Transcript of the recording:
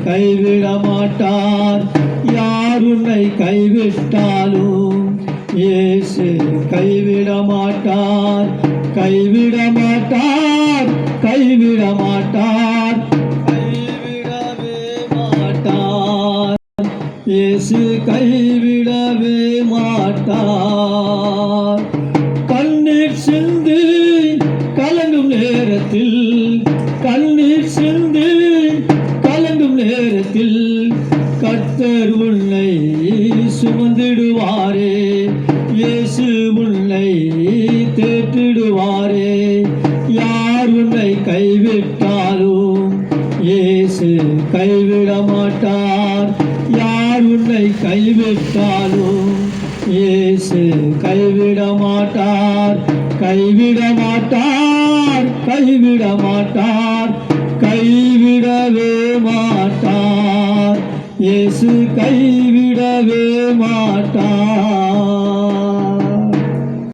கைவிட மாட்டார். யார் உன்னை கைவிட்டாலும் இயேசு கைவிட மாட்டார். கைவிட மாட்டார், கைவிட மாட்டார், கைவிடவே மாட்டார். இயேசு கைவிடவே மாட்டார். கண்ணீர் சிந்தி கலங்கும் நேரத்தில், கண்ணீர் சிந்தி கலங்கும் நேரத்தில் கர்த்தர் உன்னை சுமந்திடுவாரே. இயேசு உன்னை தேற்றிடுவாரே. யார் உன்னை கைவிட்டாலும் இயேசு கைவிட மாட்டார். யார் உன்னை கைவிட்டாலும் இயேசு கைவிட மாட்டார். கைவிட மாட்டார், கைவிட மாட்டார், கைவிடவே மாட்டார். இயேசு கைவிடவே மாட்டார்.